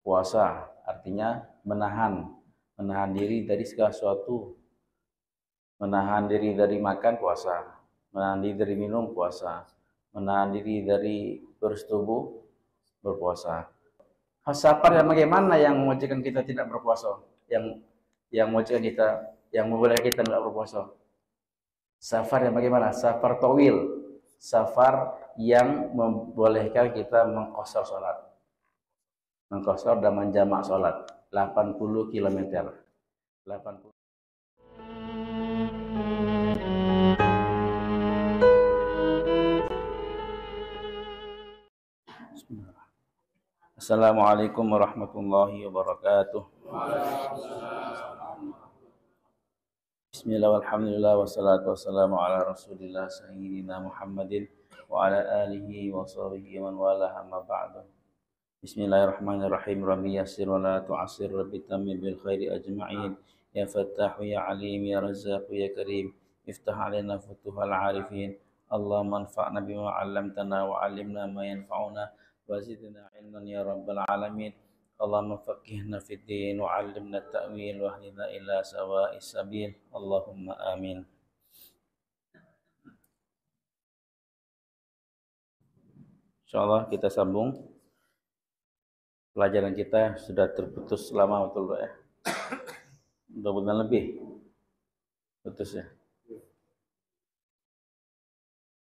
Puasa artinya menahan diri dari segala sesuatu, menahan diri dari makan puasa, menahan diri dari minum puasa, menahan diri dari bersetubuh berpuasa. Safar yang bagaimana yang mewajibkan kita tidak berpuasa? Yang mewajibkan kita, yang membolehkan kita tidak berpuasa? Safar yang bagaimana? Safar tawil, safar yang membolehkan kita mengqasar salat, mengqasar dan menjamak salat 80 km. 80. Assalamualaikum warahmatullahi wabarakatuh. Bismillah walhamdulillah wassalatu wassalamu ala rasulillah sayyidina Muhammadin wa ala alihi wa sahbihi man wala amma ba'du. Bismillahirrahmanirrahim. Rabbi yassir wa la tu'assir, rabbi tammim bil khairi ajma'in. Ya Fattahu ya Alim ya Razzaq ya Karim, iftah alaina futuhal arifin. Allahumma anfa'na bima 'allamtana wa 'allimna ma yanfa'una wa zidna ilman ya rabbal alamin. Allahumma faqihna fid din wa 'allimna at-ta'wil wa hdina ila sawa'is sabil. Allahumma amin. Insyaallah kita sambung. Pelajaran kita sudah terputus lama betul ya. 2 bulan lebih putus ya.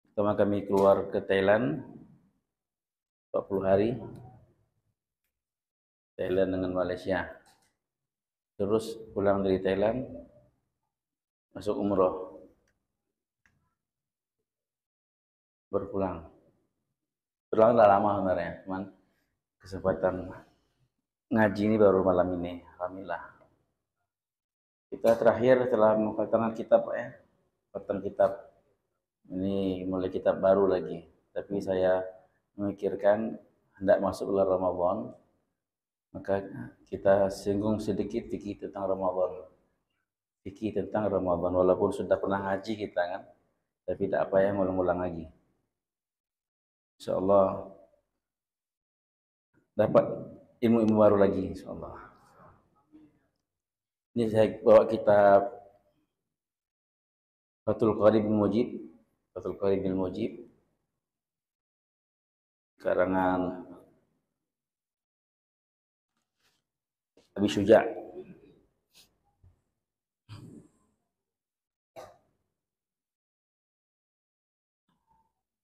Pertama kami keluar ke Thailand 40 hari, Thailand dengan Malaysia. Terus pulang dari Thailand masuk umroh, berpulang udah lama sebenarnya, cuman kesempatan ngaji ini baru malam ini. Alhamdulillah kita terakhir setelah mengkhatamkan kitab Pak ya, khatam kitab ini, mulai kitab baru lagi. Tapi saya memikirkan hendak masuk bulan Ramadan, maka kita singgung sedikit fikih tentang Ramadan. Fikih tentang Ramadan, walaupun sudah pernah ngaji kita kan, tapi tidak apa ya ngulang-ulang lagi. Insyaallah dapat ilmu-ilmu baru lagi insyaallah. Ini saya bawa kitab Fathul Qarib bil Mujib, Fathul Qarib bil Mujib karangan Abi Syuja'.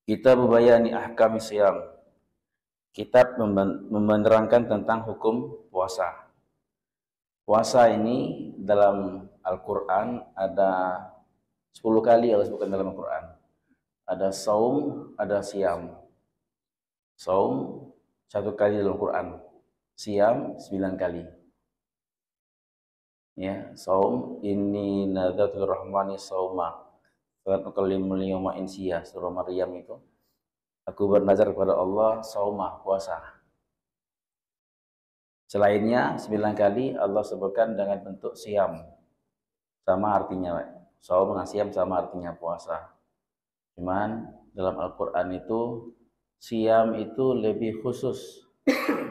Kitab Bayani Ahkam Siyam, kitab menerangkan tentang hukum puasa. Puasa ini dalam Al-Quran ada 10 kali Allah sebutkan dalam Al-Quran. Ada saum, ada siam. Saum 1 kali dalam Al-Quran, siam 9 kali. Ya, saum inni nadzatul rahmani sauma fa ukallimul yawma insiya, surah Maryam itu. Aku bernazar kepada Allah saumah, puasa. Selainnya 9 kali Allah sebutkan dengan bentuk siam. Sama artinya, saum dengan siam sama artinya puasa. Cuman dalam Al-Quran itu siam itu lebih khusus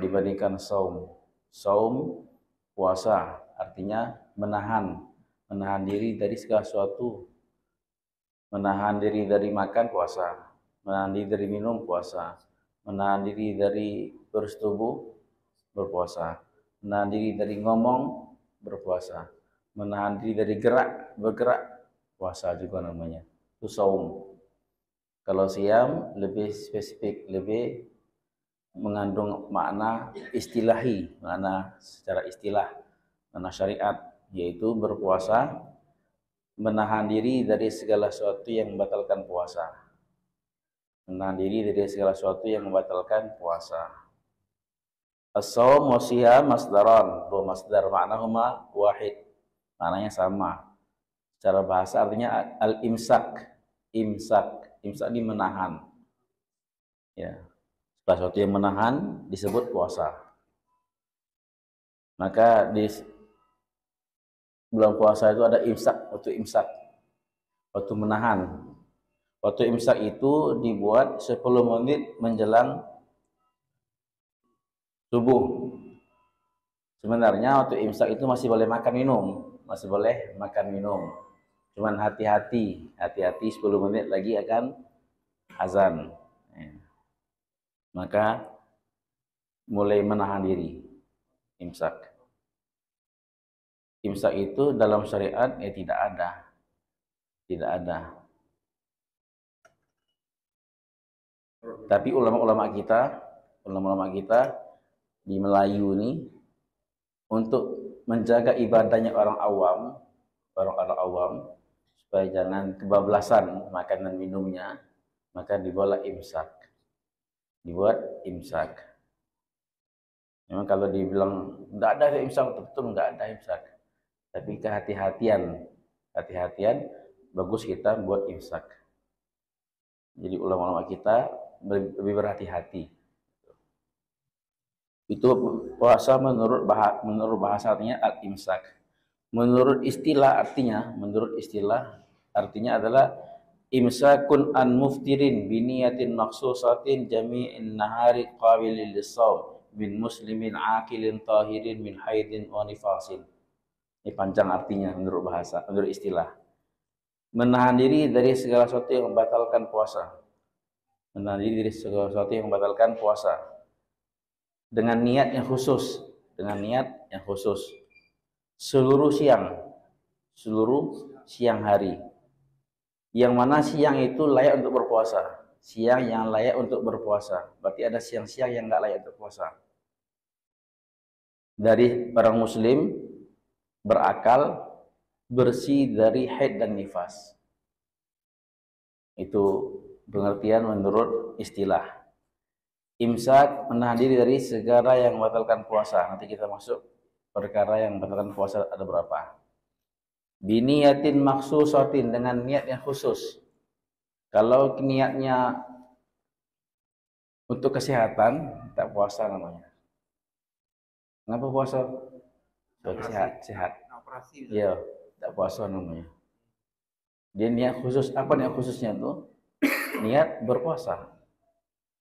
dibandingkan saum. Saum puasa artinya menahan diri dari segala sesuatu. Menahan diri dari makan puasa, menahan diri dari minum puasa, menahan diri dari bersetubuh berpuasa, menahan diri dari ngomong berpuasa, menahan diri dari bergerak puasa juga namanya. Itu saum. Kalau siam lebih spesifik, lebih mengandung makna istilahi, makna secara istilah, makna syariat, yaitu berpuasa menahan diri dari segala sesuatu yang membatalkan puasa. Menahan diri dari segala sesuatu yang membatalkan puasa. As-shaum wa siyam masdaran, dua masdar maknahuma wahid. Maknanya sama. Secara bahasa artinya al-imsak. Imsak ini menahan. Ya. Segala sesuatu yang menahan disebut puasa. Maka di bulan puasa itu ada imsak, waktu menahan. Waktu imsak itu dibuat 10 menit menjelang subuh. Sebenarnya waktu imsak itu masih boleh makan minum, masih boleh makan minum. Cuman hati-hati, hati-hati 10 menit lagi akan azan. Maka mulai menahan diri imsak. Imsak itu dalam syariat tidak ada. Tidak ada. Tapi ulama-ulama kita di Melayu ini untuk menjaga ibadahnya orang awam supaya jangan kebablasan makanan minumnya, maka dibuat imsak. Memang kalau dibilang tidak ada imsak, betul tidak ada imsak. Tapi hati-hatian bagus kita buat imsak. Jadi ulama-ulama kita lebih berhati-hati. Itu puasa menurut bahasa artinya al-imsak. Menurut istilah artinya adalah imsakun an muftirin biniyatin maksusatin jami'in nahari qabilin lis-shaum min muslimin aqilin tahirin min haidin wa nifasin. Ini panjang artinya menurut istilah. Menahan diri dari segala sesuatu yang membatalkan puasa. Menahan diri dari segala sesuatu yang membatalkan puasa. Dengan niat yang khusus. Seluruh siang hari. Yang mana siang itu layak untuk berpuasa. Siang yang layak untuk berpuasa. Berarti ada siang-siang yang nggak layak untuk puasa. Dari orang muslim berakal, bersih dari haid dan nifas. Itu pengertian menurut istilah. Imsak menahan diri dari segala yang membatalkan puasa. Nanti kita masuk perkara yang membatalkan puasa ada berapa. Biniyatin maksusatin, dengan niat yang khusus. Kalau niatnya untuk kesehatan, tak puasa namanya. Kenapa puasa? Sehat. Iya, tak puasa namanya. Dia niat khusus, apa niat khususnya tuh? Niat berpuasa.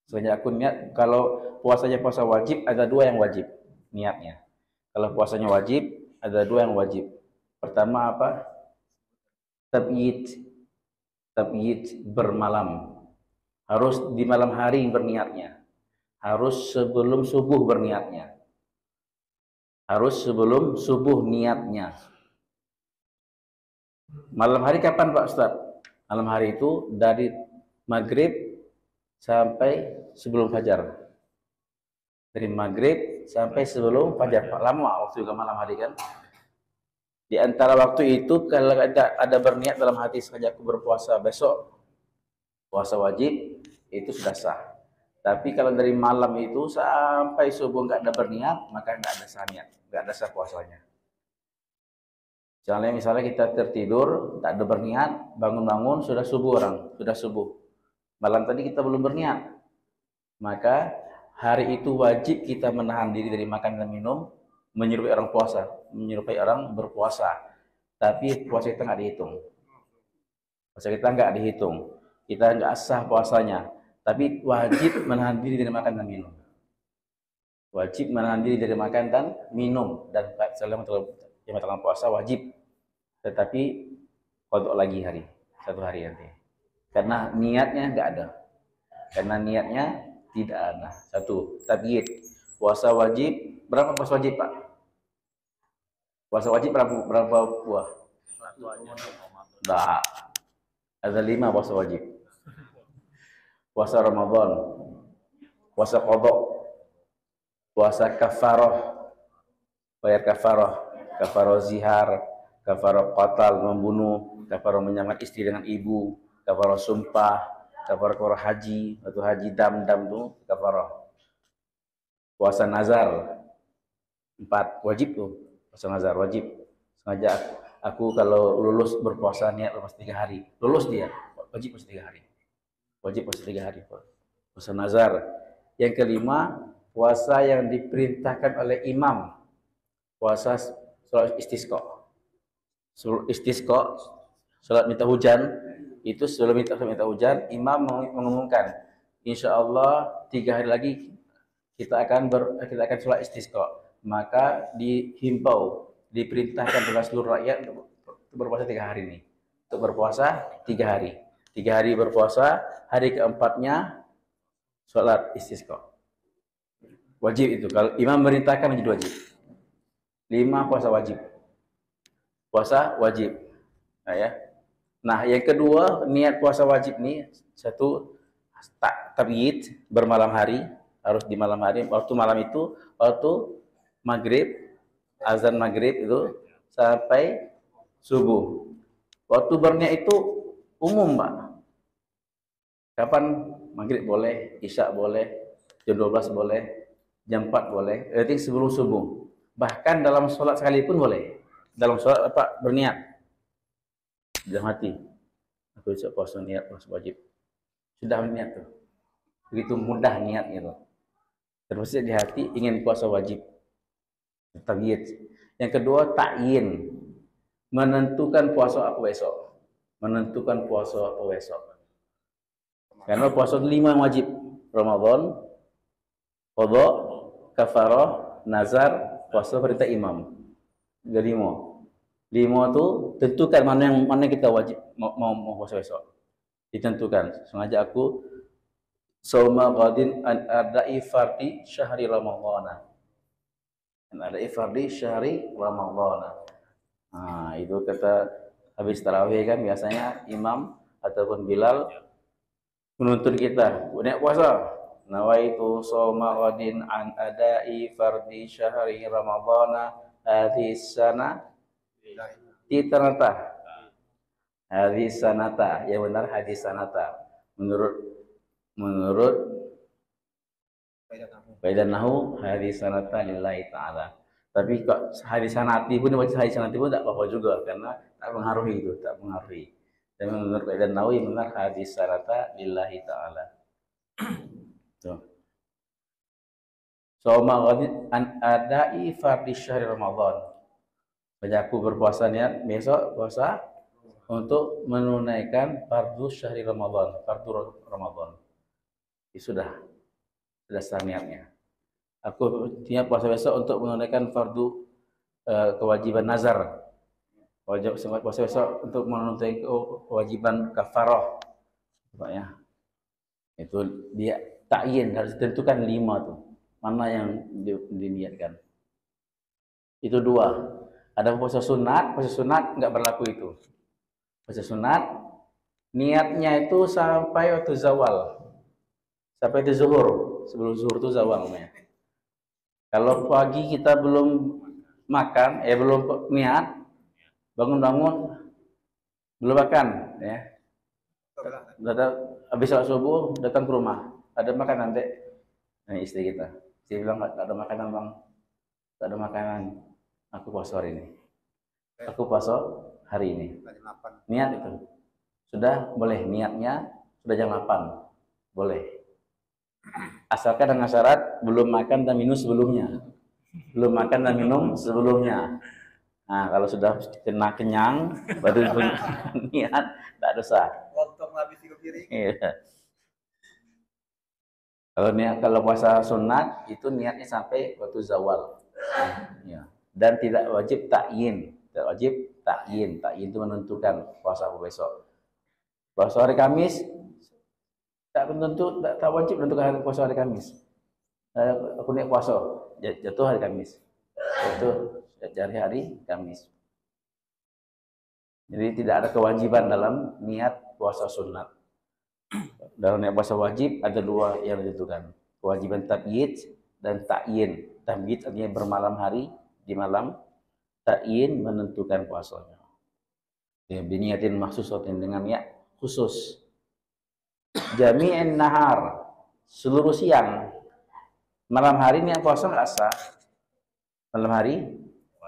Soalnya aku niat, kalau puasanya puasa wajib, ada 2 yang wajib niatnya. Kalau puasanya wajib, ada 2 yang wajib. Pertama apa? Tabyid bermalam. Harus di malam hari berniatnya. Harus sebelum subuh berniatnya. Malam hari kapan Pak Ustaz? Malam hari itu dari maghrib sampai sebelum fajar. Dari maghrib sampai sebelum fajar. Pak, lama waktu juga malam hari kan. Di antara waktu itu kalau ada berniat dalam hati sengaja aku berpuasa besok, puasa wajib, itu sudah sah. Tapi kalau dari malam itu sampai subuh nggak ada berniat, maka nggak ada sah niat, nggak ada sah puasanya. Misalnya kita tertidur, tak ada berniat, bangun-bangun sudah subuh Malam tadi kita belum berniat, maka hari itu wajib kita menahan diri dari makan dan minum, menyerupai orang berpuasa. Tapi puasa kita nggak dihitung. Kita nggak sah puasanya. Tapi wajib menahan diri dari makan dan minum. Dan selama yang puasa wajib. Tetapi qada lagi satu hari nanti. Karena niatnya nggak ada. Tidak ada. Satu, tabyid. Puasa wajib, berapa puasa wajib, Pak? Puasa wajib berapa buah? Nah, ada 5 puasa wajib. Puasa Ramadan, puasa qada, puasa kafarah, bayar kafarah zihar, kafarah qatal, membunuh, kafarah menyamakan istri dengan ibu, kafarah sumpah, kafarah haji, atau haji dam tuh kafarah. Puasa nazar 4 wajib tuh, puasa nazar wajib. Sengaja aku kalau lulus berpuasa niat lepas 3 hari, lulus dia wajib puasa 3 hari. Puasa nazar. Yang kelima, puasa yang diperintahkan oleh imam. Puasa salat istisqa. Salat minta hujan. Itu sebelum minta hujan, imam mengumumkan, insya Allah 3 hari lagi kita akan salat istisqa. maka dihimbau, diperintahkan kepada seluruh rakyat untuk berpuasa 3 hari ini. Untuk berpuasa 3 hari. 3 hari berpuasa, hari keempatnya sholat istisqa. Wajib itu. Kalau imam merintahkan menjadi wajib. 5 puasa wajib. Puasa wajib. Nah, ya. Nah, yang kedua, niat puasa wajib nih, satu tabyid bermalam hari, harus di malam hari. Waktu malam itu, waktu maghrib, azan maghrib itu sampai subuh. Waktu berniat itu umum, Pak. Kapan maghrib boleh, isya boleh, jam 12 boleh, jam 4 boleh, berarti sebelum subuh. Bahkan dalam sholat sekalipun boleh. Dalam sholat apa berniat dalam hati, aku bisa puasa niat puasa wajib, sudah niat tuh, begitu mudah niat gitu, terbesit di hati ingin puasa wajib, tabyid. Yang kedua ta'yin, menentukan puasa apa besok, menentukan puasa apa besok. Karena puasa 5 wajib, Ramadan, qadha, kafarah, nazar, puasa perintah imam. Ada 5. 5 itu tentukan mana yang kita wajib mau puasa besok. Ditentukan. Sengaja aku sauma qadin an ada'i fardi syahri ramadhana. An ada'i fardi syahri ramadhana. Nah, itu kata habis tarawih kan biasanya imam ataupun Bilal menuntun kita niat puasa. Nawaitu sauma qadin an ada'i fardi syahri ramadhana hadis sana titanata. Hadis sanata, yang benar hadis sanata. Menurut Faidan Nahu hadis sanata lillahi ta'ala. Tapi kok hadis sanati pun baca hadis sanati pun tak apa-apa juga karena tak mengaruhi itu, tak mengaruhi. Dan menurut Faidan Nahu yang benar hadis sanata lillahi ta'ala. Tuh. Soma ghadin an ada'i fardhi syahri Ramadan. Baca aku berpuasa niat besok puasa untuk menunaikan fardu syahri Ramadan, fardu Ramadan. Sudah sah niatnya. Aku niat puasa besok untuk menunaikan fardu kewajiban nazar. Wajib puasa besok untuk menunaikan kewajiban kafarah. Ya. Itu dia ta'yin, harus ditentukan 5 tuh. Mana yang diniatkan. Itu 2. Ada puasa sunat enggak berlaku itu. Puasa sunat niatnya itu sampai waktu zawal. Sampai di zuhur, sebelum zuhur itu zawal namanya. Kalau pagi kita belum makan, belum niat, bangun-bangun belum makan, ya. Habis sholat subuh datang ke rumah, ada makan nanti. Nah, istri kita, istri bilang nggak ada makanan bang, nggak ada makanan. Aku puasa hari ini. Aku puasa hari ini. Niat itu sudah boleh, niatnya sudah jam 8 boleh. Asalkan dengan syarat belum makan dan minum sebelumnya. Belum makan dan minum sebelumnya. Nah, kalau sudah kena kenyang baru niat, tak dosa. Iya. Kalau puasa sunat itu niatnya sampai waktu zawal. Ya. Dan tidak wajib ta'yin. Tidak wajib ta'yin. Ta'yin itu menentukan puasa apa besok. Puasa hari Kamis tak wajib menentukan puasa hari Kamis. Aku niat puasa, jatuh hari Kamis. Itu dari hari Kamis. Jadi tidak ada kewajiban dalam niat puasa sunat. Dalam niat puasa wajib ada 2 yang ditentukan. Kewajiban tabyid dan ta'yin. Tabyid artinya bermalam hari di malam, ta'yin menentukan puasanya. Ya, biniatin maksusatin dengan niat khusus. Jami'in nahar, seluruh siang. Malam hari niat puasa nggak sah. Malam hari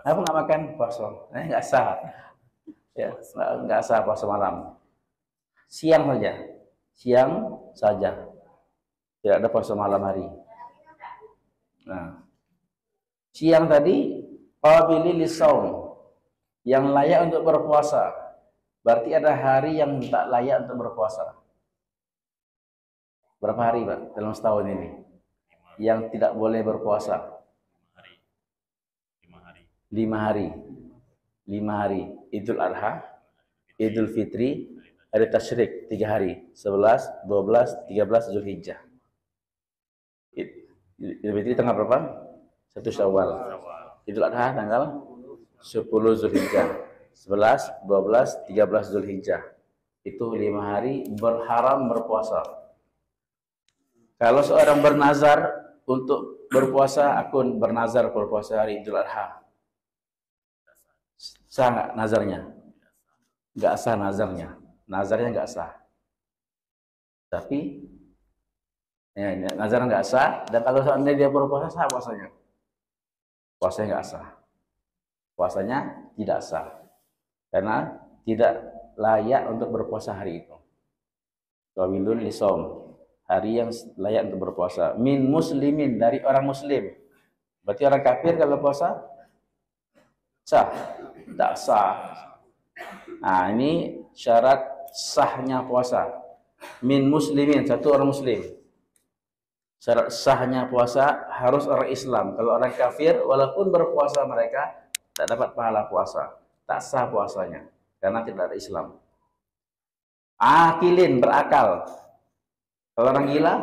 aku nggak makan puasa, nggak sah. Ya, nggak sah puasa malam. Siang saja. Tidak ada puasa malam hari. Nah, siang tadi qabilil lisaum, yang layak untuk berpuasa. Berarti ada hari yang tak layak untuk berpuasa. Berapa hari, Pak, dalam setahun ini yang tidak boleh berpuasa? 5 hari. 5 hari. Idul Adha, Idul Fitri, hari Tasyrik 3 hari. 11, 12, 13 Zulhijjah. Idul Fitri tanggal berapa? 1 Syawal. Idul Adha tanggal 10 Zulhijjah. 11, 12, 13 Zulhijjah. Itu 5 hari berharam berpuasa. Kalau seorang bernazar untuk berpuasa, akun bernazar berpuasa hari Idul Adha, sah nggak nazarnya? Nggak sah nazarnya. Nazarnya nggak sah. Tapi ya, nazar nggak sah. Dan kalau seandainya dia berpuasa, sah puasanya. Puasanya nggak sah. Puasanya tidak sah. Karena tidak layak untuk berpuasa hari itu. Wamilun lisom, hari yang layak untuk berpuasa. Min muslimin, dari orang muslim. Berarti orang kafir kalau puasa sah? Tidak sah. Nah, ini syarat sahnya puasa. Min muslimin, satu orang muslim. Syarat sahnya puasa harus orang Islam. Kalau orang kafir, walaupun berpuasa mereka tak dapat pahala puasa, tak sah puasanya karena tidak ada Islam. Akilin, berakal. Kalau orang gila,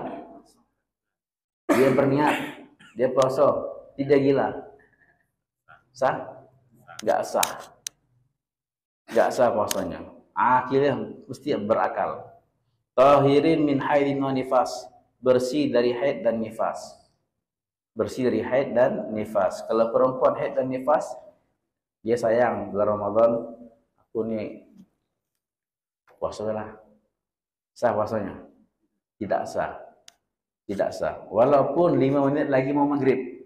dia berniat, dia puasa, tidak gila, sah? Nggak sah, nggak sah puasanya. Akilnya mesti berakal. Tahirin min haidin wa nifas, bersih dari haid dan nifas. Bersih dari haid dan nifas. Kalau perempuan haid dan nifas, dia sayang bulan Ramadan, aku nih puasa lah. Sah puasanya? Tidak sah. Tidak sah. Walaupun 5 menit lagi mau maghrib.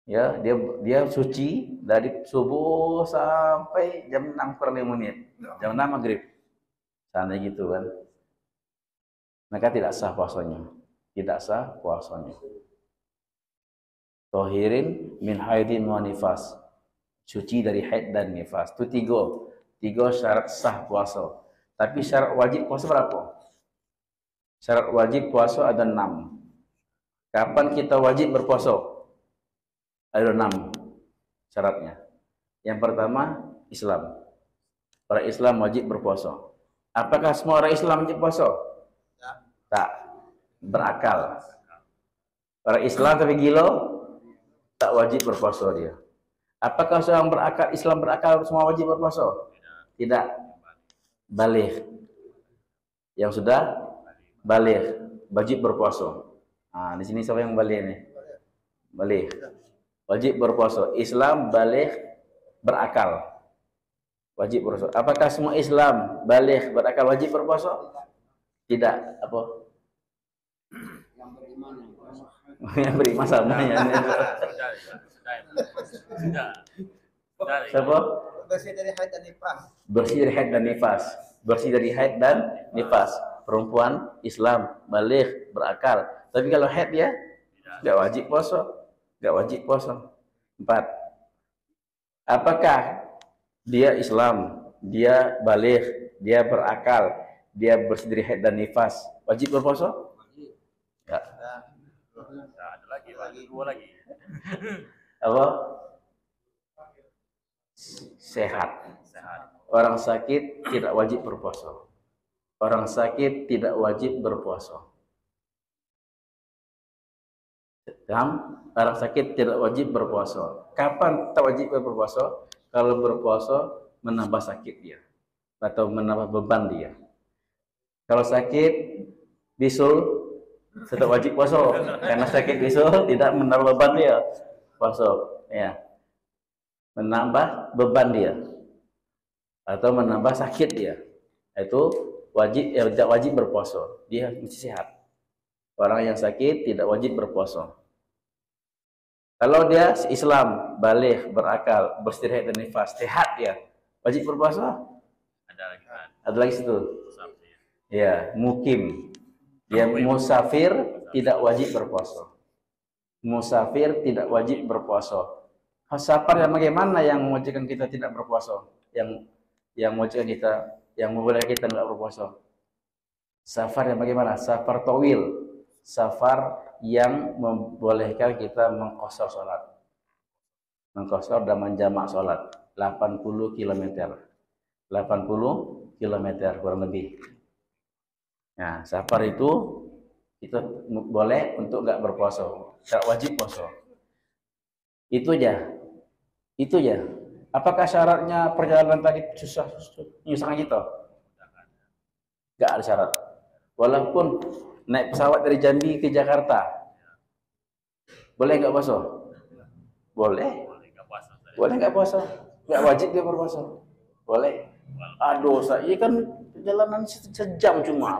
Ya, dia suci dari subuh sampai jam 6 kurang 5 menit. Jam 6 maghrib. Sana gitu kan. Maka tidak sah puasanya. Tidak sah puasanya. Tahirin min haidin wa nifas. Suci dari haid dan nifas. Itu 3 syarat sah puasa. Tapi syarat wajib puasa berapa? Syarat wajib puasa ada 6. Kapan kita wajib berpuasa? Ada 6 syaratnya. Yang pertama, Islam. Orang Islam wajib berpuasa. Apakah semua orang Islam wajib puasa? Tak. Berakal. Orang Islam tapi gila, tak wajib berpuasa dia. Apakah seorang berakal, Islam berakal semua wajib berpuasa? Tidak. Baligh. Yang sudah baligh wajib berpuasa. Nah, di sini siapa yang baligh nih? Baligh. Wajib berpuasa. Islam baligh berakal. Wajib berpuasa. Apakah semua Islam baligh berakal wajib berpuasa? Tidak. Apa? Yang beriman sama ya. Siapa? Bersih dari haid dan nifas. Bersih dari haid dan nifas. Bersih dari haid dan nifas. Perempuan Islam baligh berakal. Tapi kalau haid dia enggak wajib puasa. Enggak wajib puasa. 4. Apakah dia Islam, dia baligh, dia berakal, dia bersih dari haid dan nifas, wajib berpuasa? Enggak. Ada lagi, 2 lagi. Apa? Sehat. Orang sakit tidak wajib berpuasa. Orang sakit tidak wajib berpuasa. Paham? Orang sakit tidak wajib berpuasa. Kapan tak wajib berpuasa? Kalau berpuasa menambah sakit dia atau menambah beban dia. Kalau sakit bisul tetap wajib puasa karena sakit bisul tidak menambah beban dia. Puasa, ya. Menambah beban dia atau menambah sakit dia. Itu wajib, ya, tidak wajib berpuasa. Dia mesti sehat. Orang yang sakit tidak wajib berpuasa. Kalau dia Islam, baligh, berakal, bersih haid dan nifas, sehat dia, wajib berpuasa? Ada lagi situ. Ya, mukim. Dia musafir tidak wajib berpuasa. Musafir tidak wajib berpuasa. Safar yang bagaimana yang mewajibkan kita tidak berpuasa? Yang mewajibkan kita, yang membolehkan kita tidak berpuasa. Safar yang bagaimana? Safar tawil. Safar yang membolehkan kita mengqashar salat. mengqashar dan menjamak sholat 80 km. 80 km kurang lebih. Nah, safar itu kita boleh untuk nggak berpuasa, nggak wajib puasa. Itu aja. Itu ya. Apakah syaratnya perjalanan tadi susah menyusahkan kita? Nggak ada syarat. Walaupun naik pesawat dari Jambi ke Jakarta, boleh nggak puasa? Boleh. Boleh nggak puasa? Nggak wajib dia berpuasa. Boleh. Aduh, saya kan perjalanan sejam cuma.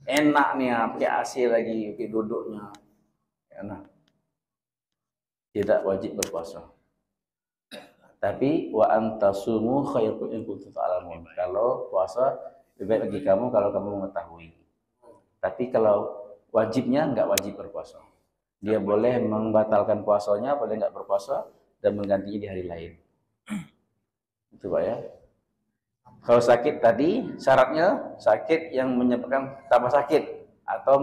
Enak nih ya, pakai AC lagi, pakai duduknya. Enak. Tidak wajib berpuasa. Tapi wa antasumu khairun in kuntum ta'lamun. Kalau puasa lebih baik bagi kamu kalau kamu mengetahui. Tapi kalau wajibnya nggak wajib berpuasa. Dia boleh membatalkan puasanya, boleh nggak berpuasa dan menggantinya di hari lain. Itu Pak ya. Kalau sakit tadi syaratnya sakit yang menyebabkan tambah sakit atau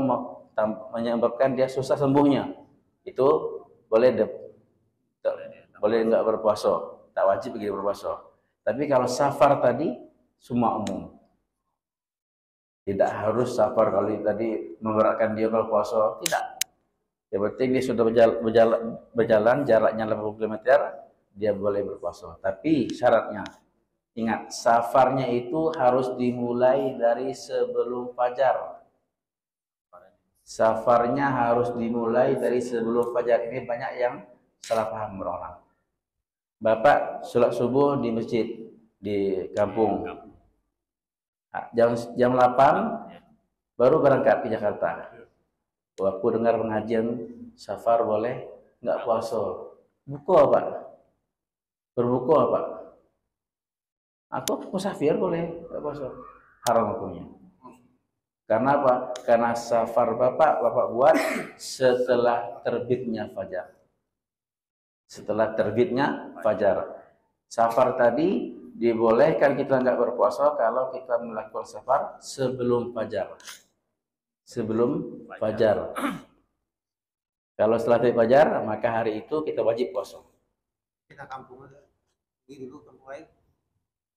menyebabkan dia susah sembuhnya. Itu boleh nggak berpuasa. Tak wajib bagi berpuasa. Tapi kalau safar tadi semua umum. Tidak harus safar kalau tadi memberatkan dia kalau puasa, tidak. Yang penting dia sudah berjalan jaraknya 80 km, dia boleh berpuasa. Tapi syaratnya, ingat, safarnya itu harus dimulai dari sebelum fajar. Safarnya harus dimulai dari sebelum fajar. Ini banyak yang salah paham orang. Bapak sholat subuh di masjid di kampung. Jam 8 baru berangkat ke Jakarta. Waktu dengar pengajian safar boleh nggak puasa. Buku apa? Berbuku apa? Aku musafir boleh nggak puasa. Haram hukumnya. Karena apa? Karena safar bapak buat setelah terbitnya fajar. Setelah terbitnya fajar. Safar tadi dibolehkan kita nggak berpuasa kalau kita melakukan safar sebelum fajar. Sebelum fajar. Kalau setelah terbit fajar, maka hari itu kita wajib puasa. Kita kampung aja. Ini dulu kampung lain.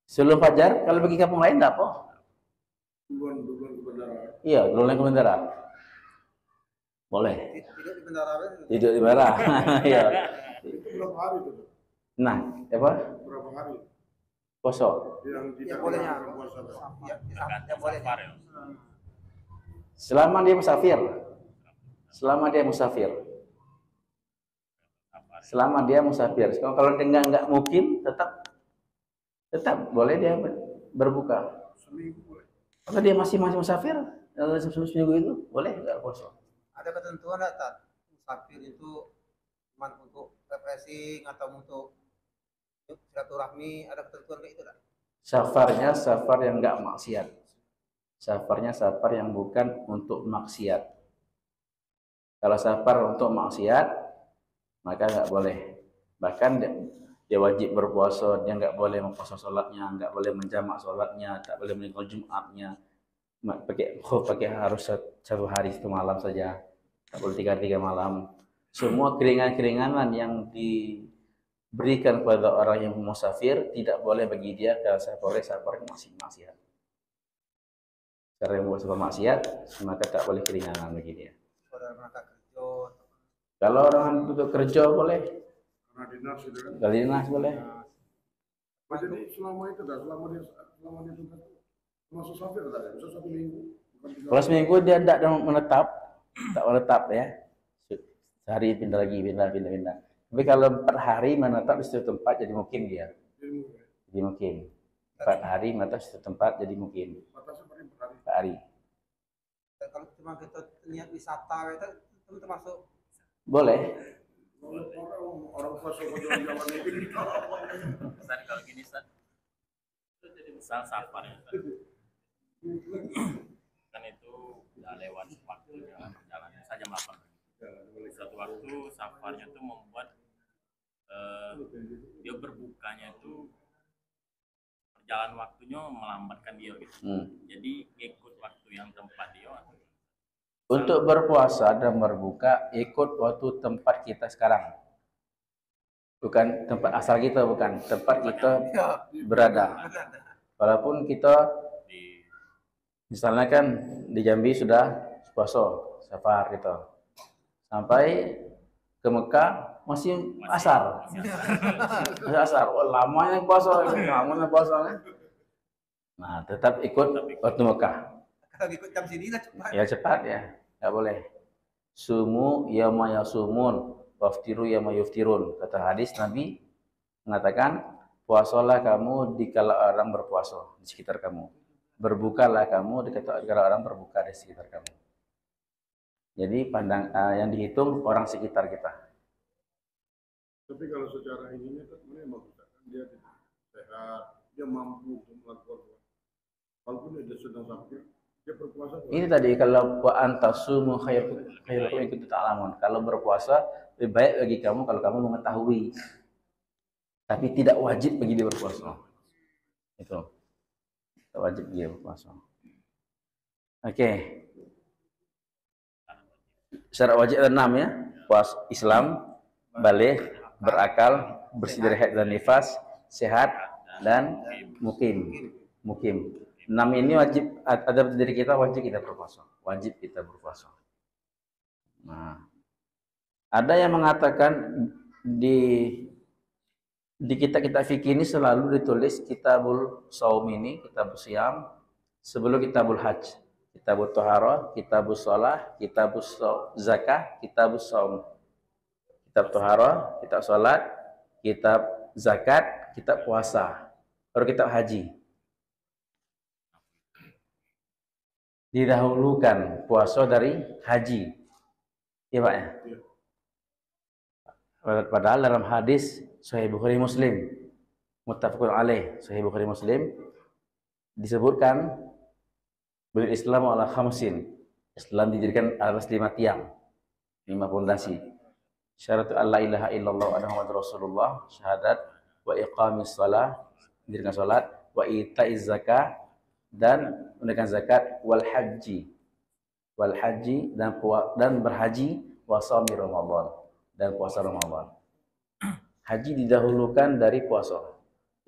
Sebelum fajar, kalau bagi kampung lain enggak apa. Duluan ke bandara. Iya, duluan ke bandara. Boleh. Tidur di bandara. Tidur di bandara. Iya. Itu berapa hari itu? Nah, apa? Berapa hari? Puasa. Yang bolehnya. Yang bolehnya. Selama dia musafir. Selama dia musafir. Selama dia musafir. Kalau dia nggak mungkin, tetap boleh dia berbuka. Seminggu boleh. Kalau dia masih musafir, seminggu itu boleh nggak puasa. Ada ketentuan nggak, Tat? Musafir itu cuma untuk refreshing atau untuk silaturahmi, ada ketentuan kayak itu nggak? Safarnya safar yang nggak maksiat. Safarnya safar yang bukan untuk maksiat. Kalau safar untuk maksiat, maka nggak boleh. Bahkan dia wajib berpuasa, dia nggak boleh mempuasa sholatnya, nggak boleh menjamak sholatnya, tak boleh meninggal Jumatnya, pakai harus satu hari satu malam saja, tak boleh tiga malam. Semua keringan-keringanan yang diberikan kepada orang yang musafir tidak boleh bagi dia kalau safar masih maksiat. Karena yang buat safar maksiat, maka tak boleh keringanan bagi dia. Kalau orang untuk kerja boleh. Kalau dinas boleh. Jadi selama itu selama dia masuk safir tadi, bisa 1 minggu. Kalau seminggu dia tidak menetap ya. Sehari pindah lagi, pindah. Tapi kalau 4 hari menetap di satu tempat jadi mungkin dia. Jadi mungkin 4 hari menetap di satu tempat jadi mungkin. 4 hari. Kalau cuma kita lihat wisata itu termasuk boleh. Orang fashion zaman ini. Ustaz, kalau gini Ustaz, misal safar ya Ustaz, kan itu udah lewat waktunya perjalanan saja makan. Suatu waktu safarnya tuh membuat dia berbukanya itu perjalanan waktunya melambatkan dia gitu. Jadi ikut waktu yang tempat dia. Untuk berpuasa dan berbuka ikut waktu tempat kita sekarang. bukan tempat asal kita, bukan tempat kita Ya, berada. Walaupun kita misalnya kan di Jambi sudah puasa safar gitu, sampai ke Mekah masih asar, masih asar. Oh, lamanya puasa, lamanya puasa. Nah, tetap ikut waktu Mekah. kalau ikut jam sini lah cepat. Ya cepat ya, nggak boleh. Sumu yama yasumun, waftiru yama yuftirun. Kata hadis Nabi mengatakan, puasalah kamu dikala orang berpuasa di sekitar kamu. Berbukalah kamu dikala orang berbuka di sekitar kamu. Jadi yang dihitung orang sekitar kita. Tapi kalau secara ininya kan memang dia tidak sehat, dia mampu untuk melakukan, walaupun dia sedang sakit, dia berpuasa. Ini tadi kalau wa antasumu khairukum in kuntum ta'lamun. Kalau berpuasa lebih baik bagi kamu kalau kamu mengetahui. Tapi tidak wajib bagi dia berpuasa. Itu. Tidak wajib dia berpuasa. Oke. Syarat wajib ada 6 ya. Puasa Islam, baligh, berakal, bersih dari haid dan nifas, sehat dan mukim. 6 ini wajib ada pada diri kita, wajib kita berpuasa. Wajib kita berpuasa. Nah, ada yang mengatakan di kitab fikih ini selalu ditulis kitabul saum ini, kitabul siam, sebelum kitabul hajj, kitabul toharoh, kitabul sholah, kitabul zakah, kitabul saum. Kitab toharoh, kitab sholat, kitab zakat, kitab puasa, baru kitab haji. Didahulukan puasa dari haji. Iya Pak ya? Padahal dalam hadis Sahih Bukhari Muslim, muttafaqun alaih, Sahih Bukhari Muslim disebutkan bil Islam ala khamsin. Islam didirikan atas 5 tiang, 5 pondasi. Syarat alla ilaha illallah wa Muhammadur Rasulullah, syahadat, wa iqamis shalah, mendirikan salat, wa itaiz zakah, dan menunaikan zakat, wal haji dan berhaji, wa shaumi Ramadan, dan puasa Ramadan. Haji didahulukan dari puasa.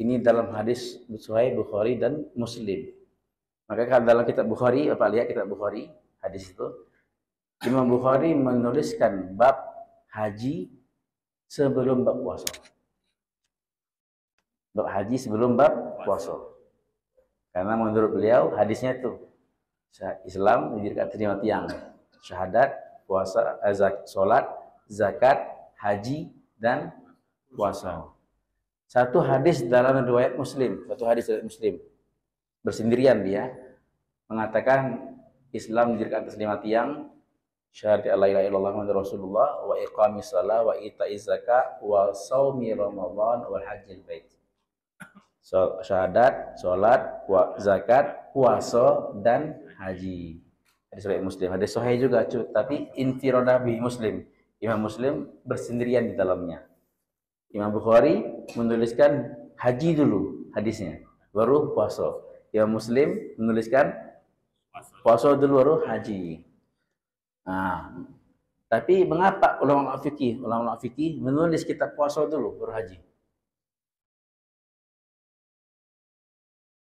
Ini dalam hadis Sahih Bukhari dan Muslim. Maka kalau dalam kitab Bukhari, apa lihat kitab Bukhari, hadis itu Imam Bukhari menuliskan bab haji sebelum bab puasa. Bab haji sebelum bab puasa. Karena menurut beliau hadisnya itu Islam didirikan 5 tiang, syahadat, puasa, salat, zakat, haji, dan puasa. Satu hadis dalam riwayat Muslim, bersendirian dia mengatakan Islam didirikan atas 5 tiang, syahadat la ilaha illallah Muhammadur Rasulullah, wa iqamis shalah, wa itaiz zakah, wa shaumi Ramadan, wal hajjil bait. Syahadat, salat, zakat, puasa, dan haji. Hadis riwayat Muslim. Hadis sahih juga, tapi infiradah bi Muslim. Imam Muslim bersendirian di dalamnya. Imam Bukhari menuliskan haji dulu hadisnya, baru puasa. Imam Muslim menuliskan puasa dulu baru haji. Nah, tapi mengapa ulama fikih menulis kitab puasa dulu baru haji?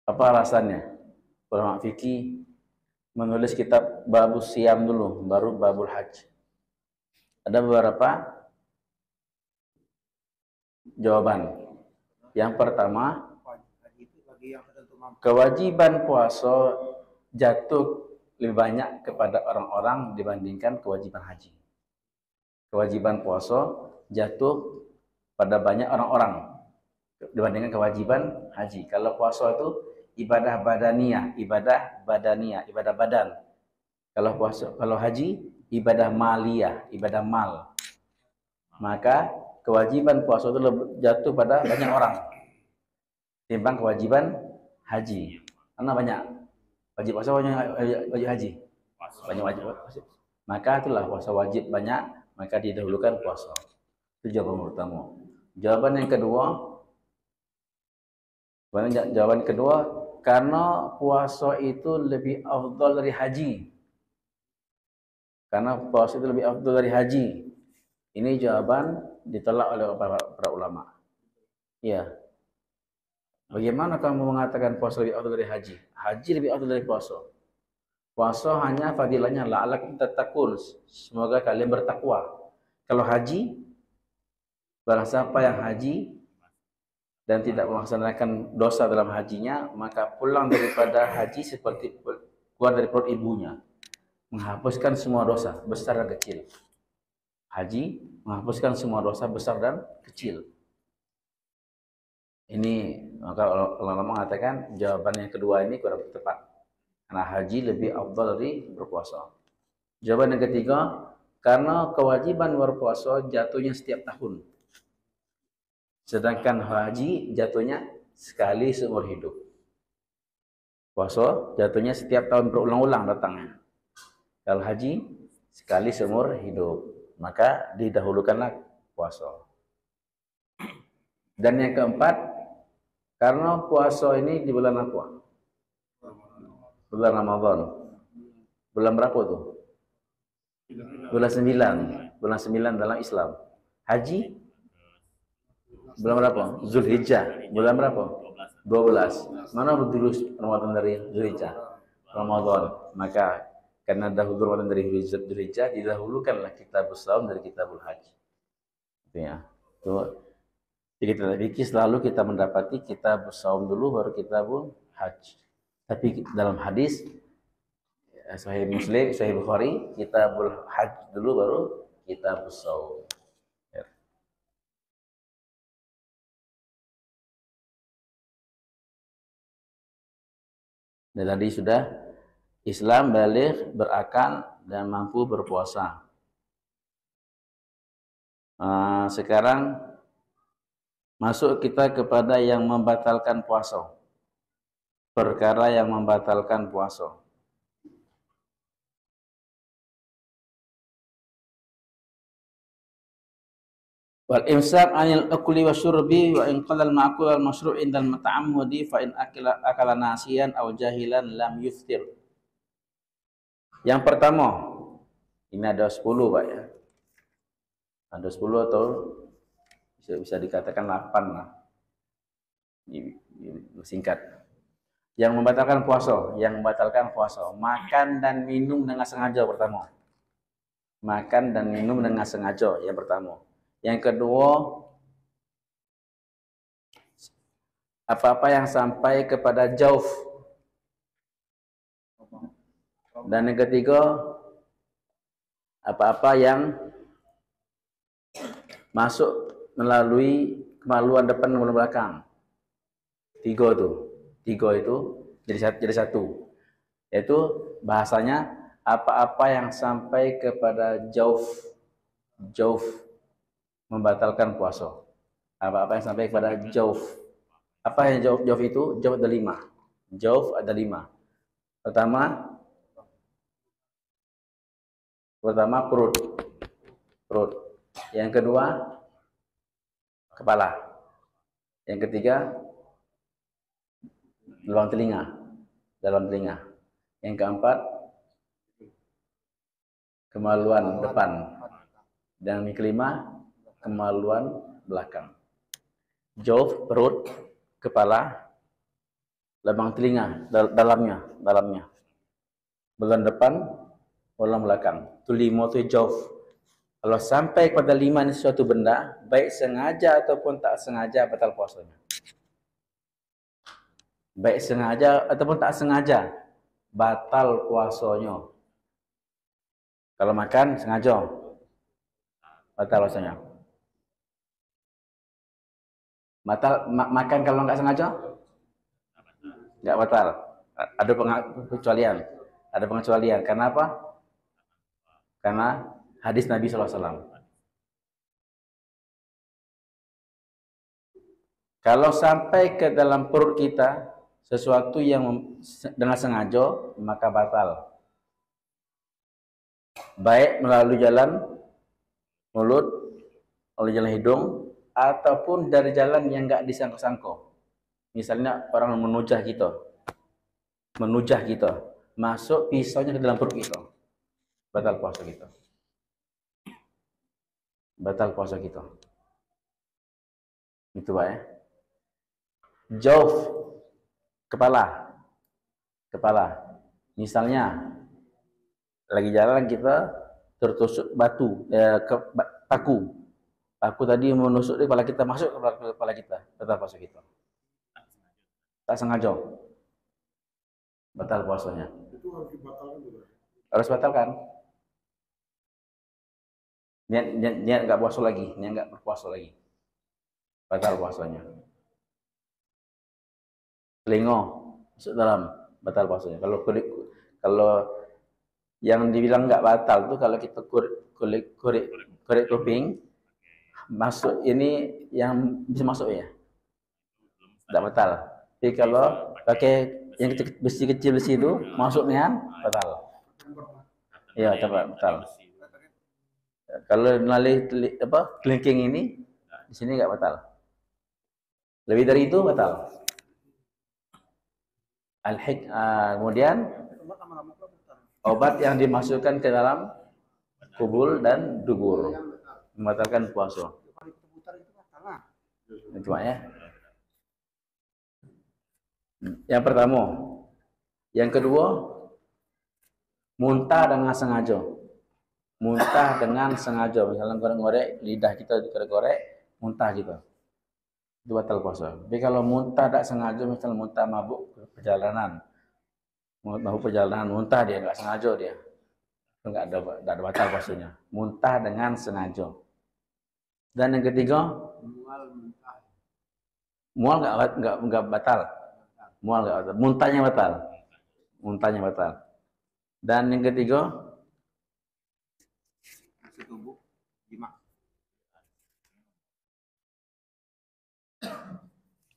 Apa alasannya? Ulama fikih menulis kitab babus siam dulu, baru babul hajj. Ada beberapa jawaban. Yang pertama, kewajiban puasa jatuh lebih banyak kepada orang-orang dibandingkan kewajiban haji. Kewajiban puasa jatuh pada banyak orang-orang dibandingkan kewajiban haji. Kalau puasa itu ibadah badaniyah, ibadah badan. Kalau haji ibadah maliyah, ibadah mal. Maka kewajiban puasa itu jatuh pada banyak orang timbang kewajiban haji. Karena banyak wajib puasa, wajib haji. Banyak wajib puasa. Maka itulah puasa wajib banyak, maka didahulukan puasa. Itu jawaban pertama. Jawaban kedua, karena puasa itu lebih afdal dari haji. Karena puasa itu lebih afdal dari haji. Ini jawaban ditolak oleh para ulama. Iya. Bagaimana kamu mengatakan puasa lebih afdal dari haji? Haji lebih afdal dari puasa. Puasa hanya fadilahnya la'allakum tattaqun. Semoga kalian bertakwa. Kalau haji, barang siapa yang haji dan tidak melaksanakan dosa dalam hajinya, maka pulang daripada haji seperti keluar dari perut ibunya, menghapuskan semua dosa besar dan kecil. Haji menghapuskan semua dosa besar dan kecil. Ini maka ulama mengatakan jawaban yang kedua ini kurang tepat, karena haji lebih afdal dari berpuasa. Jawaban yang ketiga, karena kewajiban berpuasa jatuhnya setiap tahun, sedangkan haji jatuhnya sekali seumur hidup. Puasa jatuhnya setiap tahun berulang-ulang datangnya. Kalau haji sekali seumur hidup, maka didahulukanlah puasa. Dan yang keempat, karena puasa ini di bulan apa? Bulan Ramadan. Bulan berapa tuh? Bulan 9. Bulan 9 dalam Islam. Haji bulan berapa? Zulhijjah. Bulan berapa? 12. Mana dulu Ramadan dari Zulhijjah? Ramadan. Maka karena dahulu Ramadan dari Zulhijjah, didahulukanlah kitabul saum dari kitabul haji. Itu ya. Itu. Jadi kita fikih selalu kita mendapati kitabul saum dulu baru kitabul haji. Tapi dalam hadis Sahih Muslim, Sahih Bukhari, kitabul haji dulu baru kitabus saum. Dan tadi sudah Islam baligh, berakal dan mampu berpuasa. Sekarang masuk kita kepada yang membatalkan puasa. Perkara yang membatalkan puasa. Wal imsak 'anil akli wasyurbi wa in qala al ma'kul al masyru' indal mata'ammudi fa in akala nasiyan aw jahilan lam yuftir. Yang pertama, ini ada 10 Pak ya. Ada 10 atau bisa dikatakan 8 lah. Singkat. Yang membatalkan puasa, makan dan minum dengan sengaja pertama. Makan dan minum dengan sengaja yang pertama. Yang kedua, apa-apa yang sampai kepada jauf. Dan yang ketiga, apa-apa yang masuk melalui kemaluan depan dan belakang. Tiga itu jadi satu. Yaitu bahasanya apa-apa yang sampai kepada jauf membatalkan puasa. Apa-apa yang sampai kepada jauf. Apa yang jauf itu? Jauf ada 5. Jauf ada 5. Pertama perut. Yang kedua kepala. Yang ketiga dalam telinga. Yang keempat kemaluan depan. Dan yang kelima kemaluan belakang. Jauf, perut, kepala, lubang telinga, dalamnya. Belang depan, belang belakang. Itu 5 itu jauf. Kalau sampai pada 5 ini suatu benda, baik sengaja ataupun tak sengaja batal puasanya. Baik sengaja ataupun tak sengaja batal puasanya. Kalau makan sengaja batal puasanya. Makan kalau nggak sengaja nggak batal. Ada pengecualian. Karena apa? Karena hadis Nabi SAW. Kalau sampai ke dalam perut kita sesuatu yang dengan sengaja, maka batal. Baik melalui jalan mulut, oleh jalan hidung, ataupun dari jalan yang nggak disangka-sangka. Misalnya orang menujah kita, masuk pisaunya ke dalam perut kita, batal puasa kita. Itu Pak ya. Jauf, kepala. Misalnya lagi jalan kita tertusuk batu, paku. Paku tadi menusuk di kepala kita, masuk ke kepala kita, batal puasa kita. Tak sengaja, batal puasanya. Itu harus dibatalkan juga. Harus batalkan. Niat nggak puasa lagi, niat nggak berpuasa lagi. Batal puasanya. Telinga masuk dalam, batal puasanya. Kalau yang dibilang nggak batal tuh kalau kita korek kuping masuk ini yang bisa masuk ya, nggak batal. Tapi kalau pakai yang besi kecil itu masuknya batal. Iya, batal. Kalau melalui kelingking ini di sini nggak batal. Lebih dari itu batal. Kemudian obat yang dimasukkan ke dalam kubul dan dubur membatalkan puasa. Itu ya. Yang pertama. Yang kedua, muntah dengan sengaja. Muntah dengan sengaja. Misalnya goreng-goreng lidah kita dikorek-korek, muntah gitu. Itu batal puasa. Tapi kalau muntah tak sengaja, misalnya muntah mabuk perjalanan, muntah dia nggak sengaja dia, nggak ada batal puasanya. Muntah dengan sengaja. Dan yang ketiga, mual nggak batal. Mual nggak batal. Muntahnya batal. Muntahnya batal. Dan yang ketiga, tubuh jima.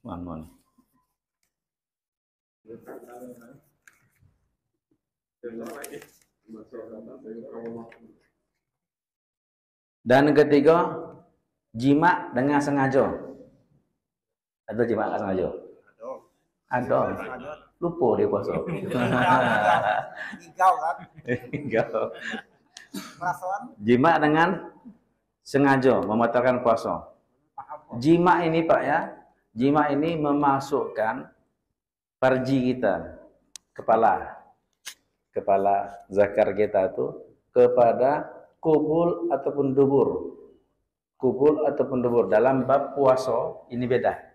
Mohon. Dan yang ketiga, jima dengan sengaja. Ada jima nggak sengaja? Ada. Lupa dia puasa. Hingau kan? Hingau. Perasaan? Jima dengan sengaja membatalkan puasa. Jima ini Pak ya, jima ini memasukkan farji kita, kepala zakar kita itu kepada kubul ataupun dubur. Kubul ataupun dubur. Dalam bab puasa ini beda.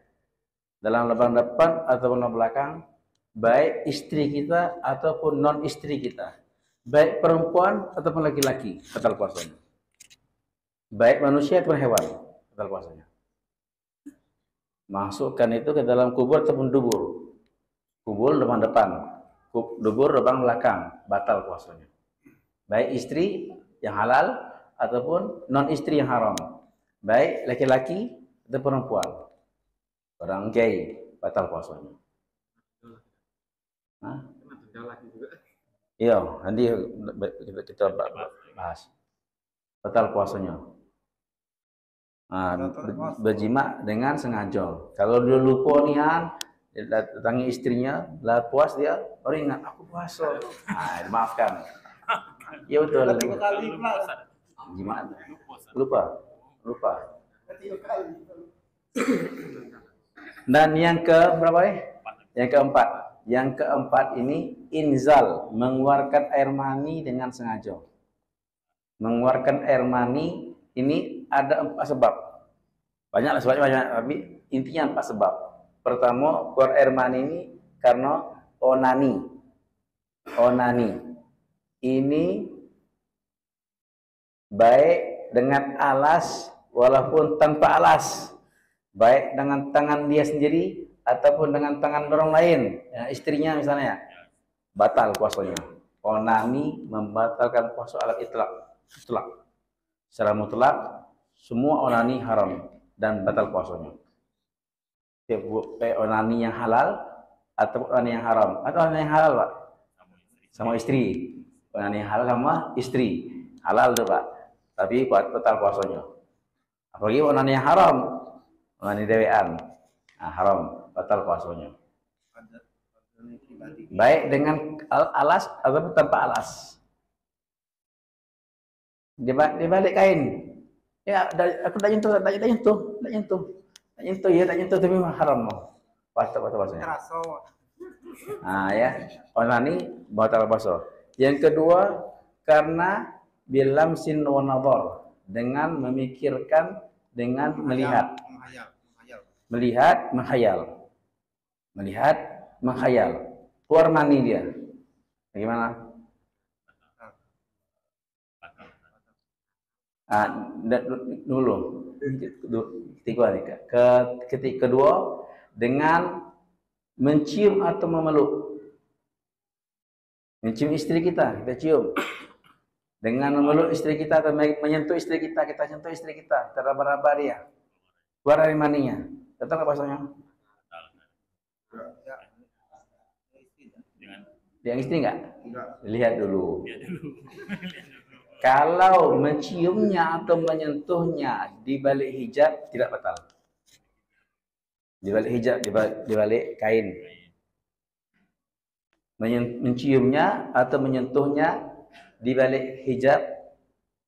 Dalam lubang depan ataupun lubang belakang, baik istri kita ataupun non istri kita, baik perempuan ataupun laki-laki, batal puasanya. Baik manusia ataupun hewan, batal puasanya. Masukkan itu ke dalam kubur ataupun dubur. Kubur lubang depan, dubur lubang belakang, batal puasanya. Baik istri yang halal ataupun non istri yang haram, baik laki-laki atau perempuan. Orang gay batal puasanya. Iya, nanti kita bahas. Batal puasanya. Berjima dengan sengaja. Kalau dia lupa nian, datangi istrinya, lah puas dia, orang ingat aku puasa. Maafkan. Iya betul. Jima. Lupa. Dan yang ke berapa ya? Yang keempat. Yang keempat ini inzal, mengeluarkan air mani dengan sengaja. Mengeluarkan air mani ini ada 4 sebab. Banyak, tapi intinya 4 sebab. Pertama, keluar air mani ini karena onani. Ini baik dengan alas walaupun tanpa alas. Baik dengan tangan dia sendiri ataupun dengan tangan orang lain, ya, istrinya misalnya, batal puasanya. Onani membatalkan puasa alat itlaq. Secara mutlak semua onani haram dan batal puasanya. Onani yang halal atau onani yang haram, atau onani yang halal Pak, sama istri. Onani yang halal sama istri, halal tuh Pak, tapi batal puasanya. Apalagi onani yang haram, onani dewean, haram, batal puasanya. Baik dengan alas ataupun tanpa alas. Di balik kain. Ya, aku tak nyentuh. Tak nyentuh ya, tak nyentuh tapi haram loh. Batal puasanya. Terasa. Nah ya, onani batal puasa. Yang kedua karena bilamsin wa nadhar, dengan memikirkan, dengan melihat. Melihat, menghayal. Melihat, menghayal. Keluar mani dia. Bagaimana? Dulu ketiga nih, ketika kedua dengan mencium atau memeluk. Mencium istri kita cium. Dengan memeluk istri kita atau menyentuh istri kita sentuh istri kita, teraba-raba dia. Keluar dari maninya. Betul nggak bahasanya? Yang istri nggak? Lihat dulu. Kalau menciumnya atau menyentuhnya di balik hijab tidak batal. Di balik hijab, di balik kain. Menciumnya atau menyentuhnya di balik hijab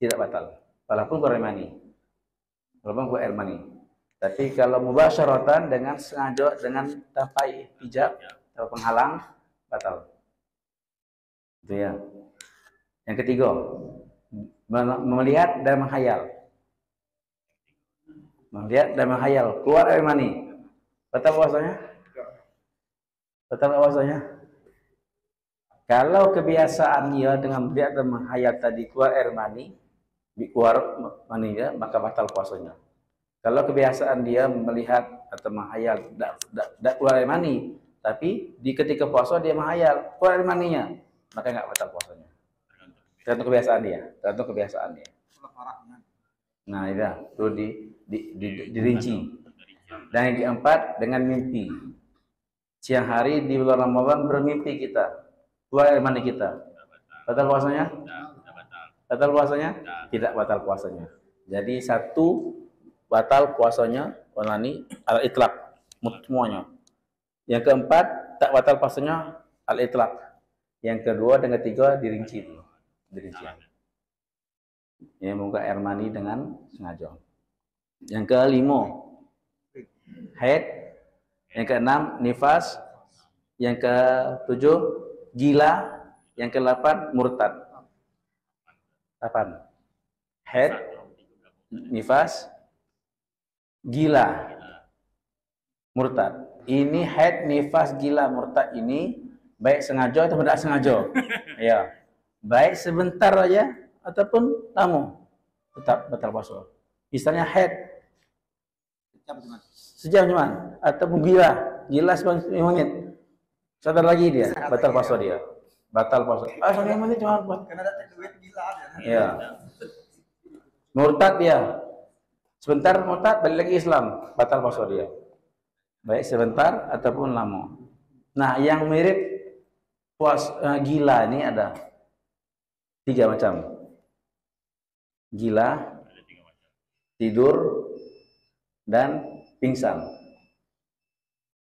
tidak batal. Walaupun keluar mani. Walaupun keluar air mani. Tapi kalau mubasyaratan dengan sengaja, dengan tanpa hijab atau penghalang, batal. Itu ya. Yang ketiga, melihat dan menghayal. Melihat dan menghayal, keluar air mani. Batal puasanya? Batal puasanya? Kalau kebiasaan dia dengan melihat dan menghayal tadi keluar air mani, keluar maninya, maka batal puasanya. Kalau kebiasaan dia melihat atau menghayal tidak keluar air mani, tapi di ketika puasa dia menghayal keluar air maninya, maka nggak batal puasanya. Tergantung kebiasaan dia, tergantung kebiasaan dia. Nah, itu dirinci. Dan yang keempat dengan mimpi. Siang hari di bulan Ramadan bermimpi kita, keluar air mani kita. Batal puasanya? Batal puasanya? Tidak batal puasanya. Jadi satu batal puasanya onani al-itlaq semuanya. Yang keempat tak batal puasanya al-itlaq. Yang kedua dan ketiga dirinci. Ya, muka air mani dengan sengaja. Yang kelima haid. Yang keenam nifas. Yang ketujuh gila. Yang ke-8 murtad. 8. Haid, nifas, gila, murtad. Ini haid, nifas, gila, murtad ini baik sengaja atau tidak sengaja. Ya. Baik sebentar aja ataupun lama tetap batal puasa. Misalnya haid sejam cuman ataupun gila 9 menit. Sadar lagi dia, batal puasa dia. Batal puasa. Soalnya menit cuma buat Karena ada duit gila dia. ya. Murtad dia. Sebentar murtad balik lagi Islam, batal puasa dia. Baik sebentar ataupun lama. Nah, yang mirip gila ini ada 3 macam. Gila, tidur, dan pingsan.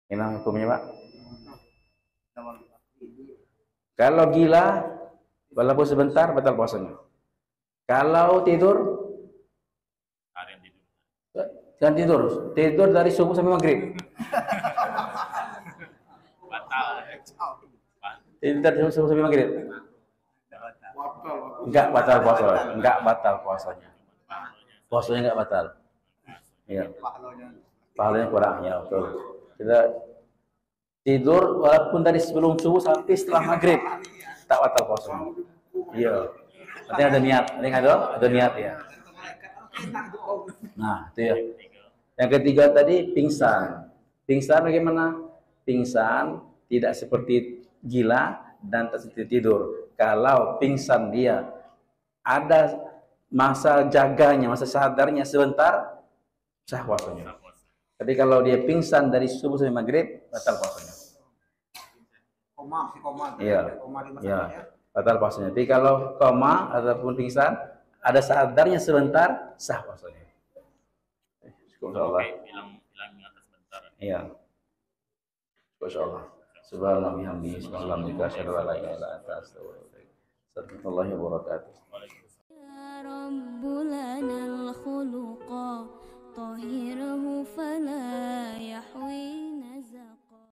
Ini hukumnya, Pak. Kalau gila, walaupun sebentar, batal puasanya. Kalau tidur, jangan tidur dari subuh sampai maghrib. Tidur dari subuh sampai maghrib. Enggak batal puasanya. Puasanya enggak batal. Iya. Pahalanya kurang, ya betul. Kita tidur walaupun dari sebelum subuh sampai setelah maghrib, tak batal puasanya. Iya. Nanti ada niat, ada niat ya. Nah, itu ya. Yang ketiga tadi pingsan. Pingsan bagaimana? Pingsan tidak seperti gila dan tak seperti tidur. Kalau pingsan dia ada masa jaganya, masa sadarnya sebentar, sah puasanya. Tapi kalau dia pingsan dari subuh sampai maghrib, batal puasanya. Koma. Iya. Koma di Ya, masanya. batal puasanya. Tapi kalau koma ataupun pingsan, ada sadarnya sebentar, sah puasanya. Insyaallah. Hilang ingatan sebentar. Iya. Insyaallah. Subhanallah bihamdihi subhanallah asyhadu an la ilaha illa anta astaghfiruka wa atubu ilaik. يا رب لنا الخلق طهره فلا